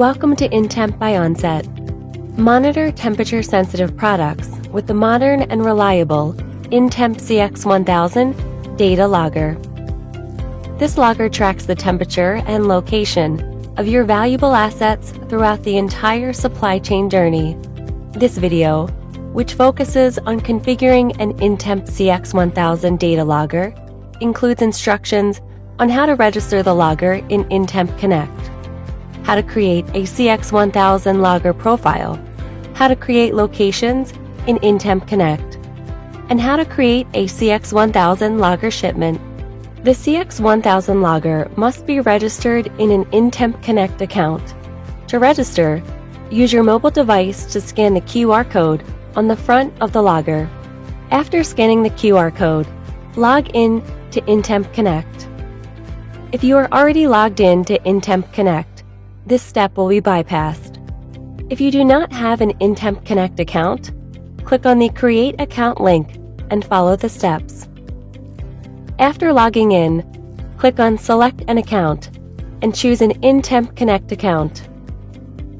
Welcome to InTemp by Onset. Monitor temperature-sensitive products with the modern and reliable InTemp CX1000 data logger. This logger tracks the temperature and location of your valuable assets throughout the entire supply chain journey. This video, which focuses on configuring an InTemp CX1000 data logger, includes instructions on how to register the logger in InTemp Connect, how to create a CX1000 logger profile, how to create locations in InTemp Connect, and how to create a CX1000 logger shipment. The CX1000 logger must be registered in an InTemp Connect account. To register, use your mobile device to scan the QR code on the front of the logger. After scanning the QR code, log in to InTemp Connect. If you are already logged in to InTemp Connect, this step will be bypassed. If you do not have an InTemp Connect account, click on the Create Account link and follow the steps. After logging in, click on Select an Account and choose an InTemp Connect account.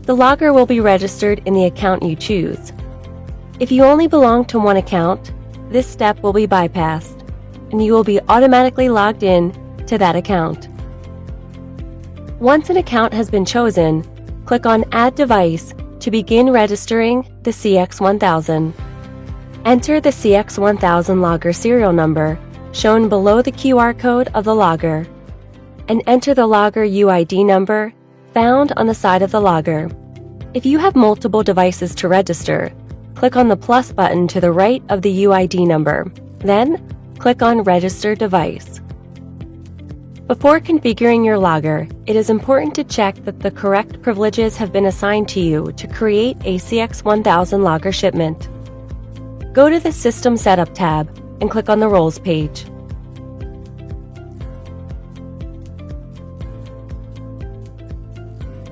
The logger will be registered in the account you choose. If you only belong to one account, this step will be bypassed, and you will be automatically logged in to that account. Once an account has been chosen, click on Add Device to begin registering the CX1000. Enter the CX1000 logger serial number shown below the QR code of the logger, and enter the logger UID number found on the side of the logger. If you have multiple devices to register, click on the plus button to the right of the UID number, then click on Register Device. Before configuring your logger, it is important to check that the correct privileges have been assigned to you to create a CX1000 logger shipment. Go to the System Setup tab and click on the Roles page.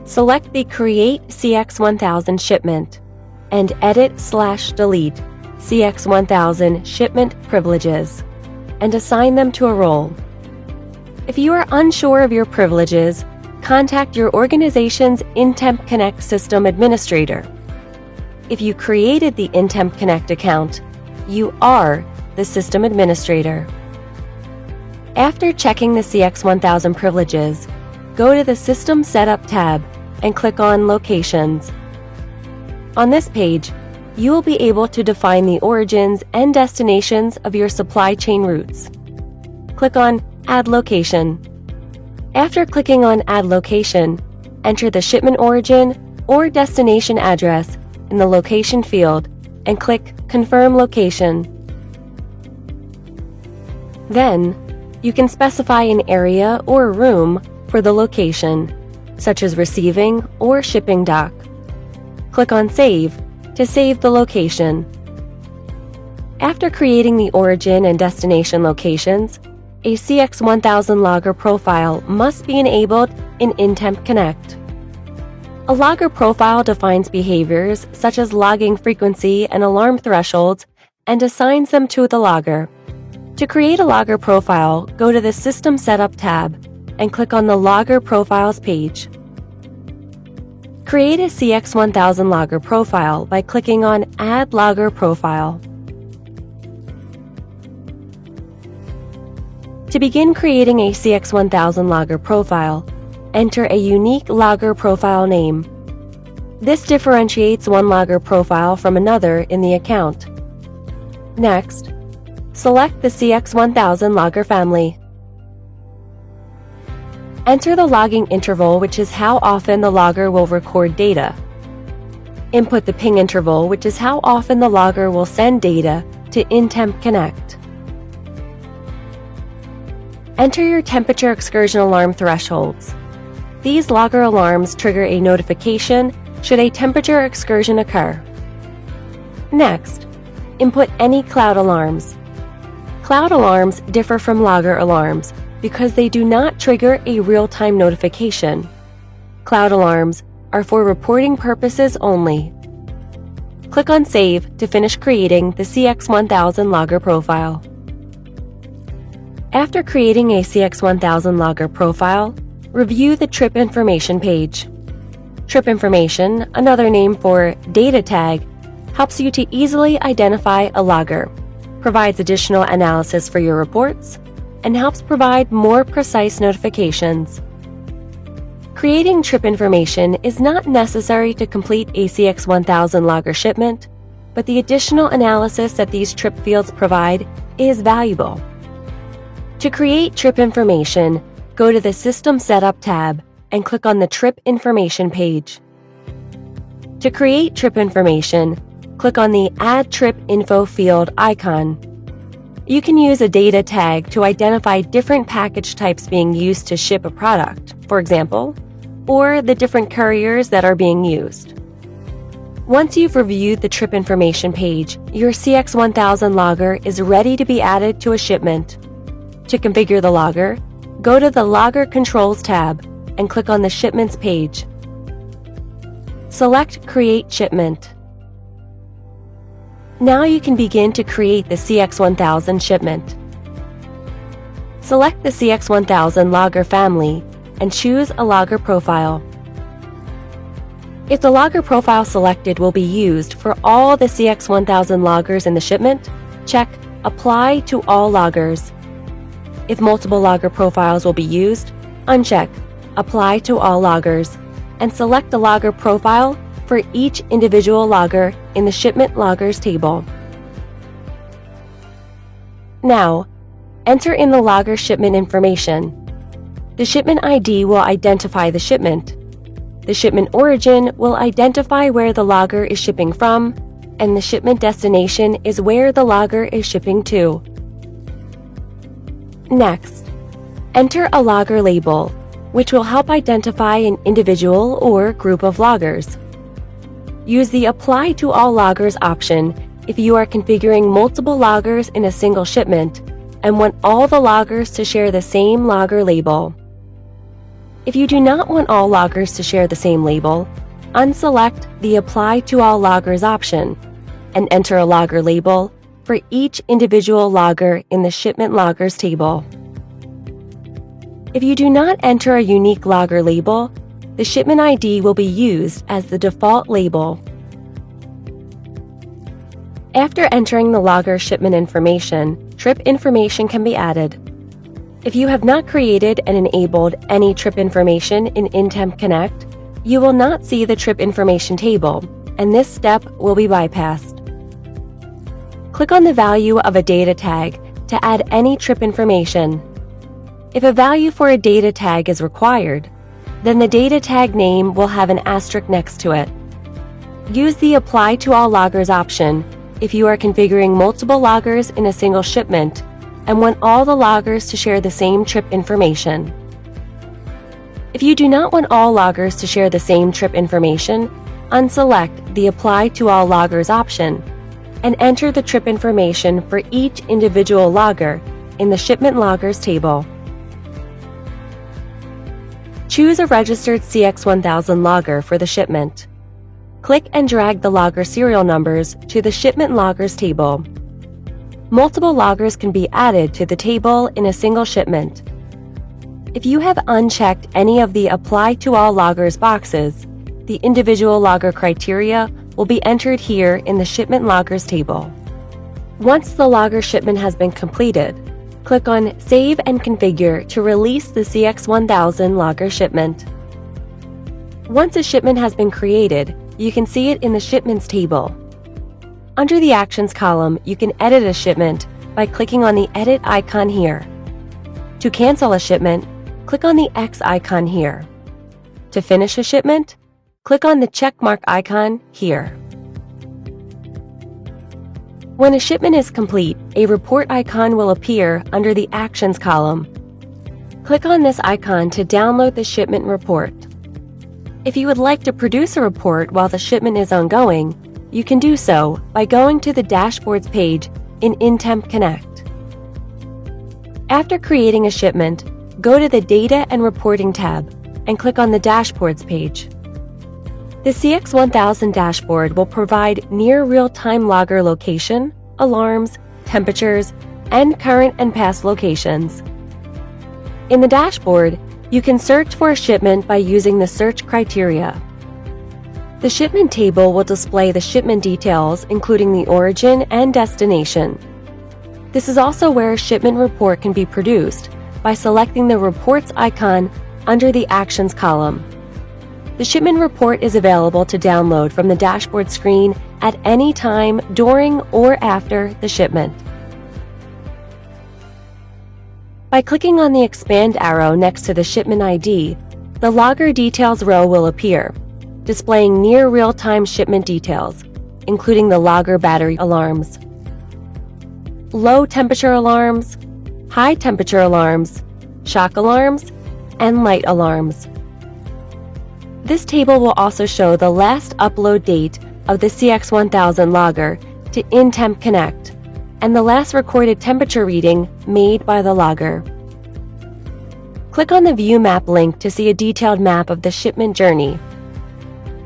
Select the Create CX1000 Shipment and Edit/Delete CX1000 Shipment Privileges and assign them to a role. If you are unsure of your privileges, contact your organization's InTemp Connect system administrator. If you created the InTemp Connect account, you are the system administrator. After checking the CX1000 privileges, go to the System Setup tab and click on Locations. On this page, you will be able to define the origins and destinations of your supply chain routes. Click on Add Location. After clicking on Add Location, enter the shipment origin or destination address in the location field and click Confirm Location. Then, you can specify an area or room for the location, such as receiving or shipping dock. Click on Save to save the location. After creating the origin and destination locations, a CX1000 logger profile must be enabled in InTemp Connect. A logger profile defines behaviors such as logging frequency and alarm thresholds and assigns them to the logger. To create a logger profile, go to the System Setup tab and click on the Logger Profiles page. Create a CX1000 logger profile by clicking on Add Logger Profile. To begin creating a CX1000 logger profile, enter a unique logger profile name. This differentiates one logger profile from another in the account. Next, select the CX1000 logger family. Enter the logging interval, which is how often the logger will record data. Input the ping interval, which is how often the logger will send data to InTemp Connect. Enter your temperature excursion alarm thresholds. These logger alarms trigger a notification should a temperature excursion occur. Next, input any cloud alarms. Cloud alarms differ from logger alarms because they do not trigger a real-time notification. Cloud alarms are for reporting purposes only. Click on Save to finish creating the CX1000 logger profile. After creating a CX1000 logger profile, review the trip information page. Trip information, another name for data tag, helps you to easily identify a logger, provides additional analysis for your reports, and helps provide more precise notifications. Creating trip information is not necessary to complete a CX1000 logger shipment, but the additional analysis that these trip fields provide is valuable. To create trip information, go to the System Setup tab and click on the Trip Information page. To create trip information, click on the Add Trip Info field icon. You can use a data tag to identify different package types being used to ship a product, for example, or the different couriers that are being used. Once you've reviewed the trip information page, your CX1000 logger is ready to be added to a shipment. To configure the logger, go to the Logger Controls tab and click on the Shipments page. Select Create Shipment. Now you can begin to create the CX1000 shipment. Select the CX1000 logger family and choose a logger profile. If the logger profile selected will be used for all the CX1000 loggers in the shipment, check Apply to all loggers. If multiple logger profiles will be used, uncheck Apply to all loggers and select the logger profile for each individual logger in the Shipment Loggers table. Now, enter in the logger shipment information. The shipment ID will identify the shipment. The shipment origin will identify where the logger is shipping from, and the shipment destination is where the logger is shipping to. Next, enter a logger label, which will help identify an individual or group of loggers. Use the Apply to All Loggers option if you are configuring multiple loggers in a single shipment and want all the loggers to share the same logger label. If you do not want all loggers to share the same label, unselect the Apply to All Loggers option and enter a logger label for each individual logger in the Shipment Loggers table. If you do not enter a unique logger label, the shipment ID will be used as the default label. After entering the logger shipment information, trip information can be added. If you have not created and enabled any trip information in InTemp Connect, you will not see the trip information table, and this step will be bypassed. Click on the value of a data tag to add any trip information. If a value for a data tag is required, then the data tag name will have an asterisk next to it. Use the Apply to All Loggers option if you are configuring multiple loggers in a single shipment and want all the loggers to share the same trip information. If you do not want all loggers to share the same trip information, unselect the Apply to All Loggers option and enter the trip information for each individual logger in the Shipment Loggers table. Choose a registered CX1000 logger for the shipment. Click and drag the logger serial numbers to the Shipment Loggers table. Multiple loggers can be added to the table in a single shipment. If you have unchecked any of the Apply to All Loggers boxes, the individual logger criteria will be entered here in the Shipment Loggers table. Once the logger shipment has been completed, click on Save and Configure to release the CX1000 logger shipment. Once a shipment has been created, you can see it in the Shipments table. Under the Actions column, you can edit a shipment by clicking on the Edit icon here. To cancel a shipment, click on the X icon here. To finish a shipment, click on the checkmark icon here. When a shipment is complete, a report icon will appear under the Actions column. Click on this icon to download the shipment report. If you would like to produce a report while the shipment is ongoing, you can do so by going to the Dashboards page in InTemp Connect. After creating a shipment, go to the Data and Reporting tab and click on the Dashboards page. The CX1000 dashboard will provide near real-time logger location, alarms, temperatures, and current and past locations. In the dashboard, you can search for a shipment by using the search criteria. The shipment table will display the shipment details, including the origin and destination. This is also where a shipment report can be produced by selecting the Reports icon under the Actions column. The shipment report is available to download from the dashboard screen at any time during or after the shipment. By clicking on the expand arrow next to the shipment ID, the logger details row will appear, displaying near real-time shipment details, including the logger battery alarms, low temperature alarms, high temperature alarms, shock alarms, and light alarms. This table will also show the last upload date of the CX1000 logger to InTemp Connect and the last recorded temperature reading made by the logger. Click on the View Map link to see a detailed map of the shipment journey.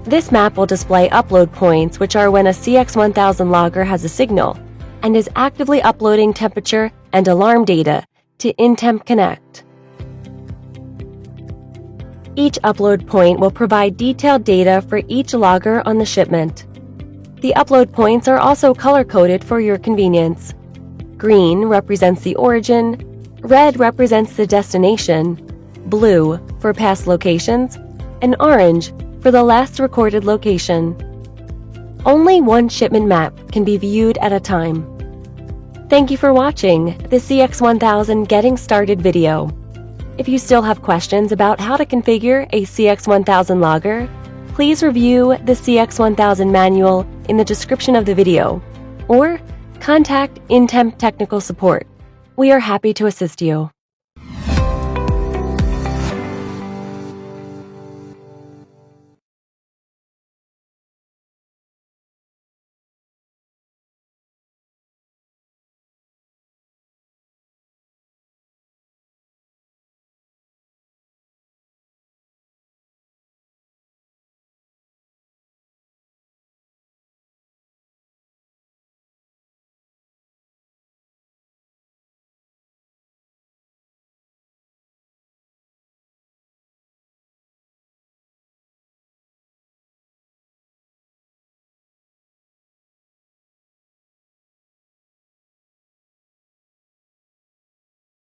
This map will display upload points, which are when a CX1000 logger has a signal and is actively uploading temperature and alarm data to InTemp Connect. Each upload point will provide detailed data for each logger on the shipment. The upload points are also color-coded for your convenience. Green represents the origin, red represents the destination, blue for past locations, and orange for the last recorded location. Only one shipment map can be viewed at a time. Thank you for watching the CX1000 Getting Started video. If you still have questions about how to configure a CX1000 logger, please review the CX1000 manual in the description of the video, or contact InTemp Technical Support. We are happy to assist you.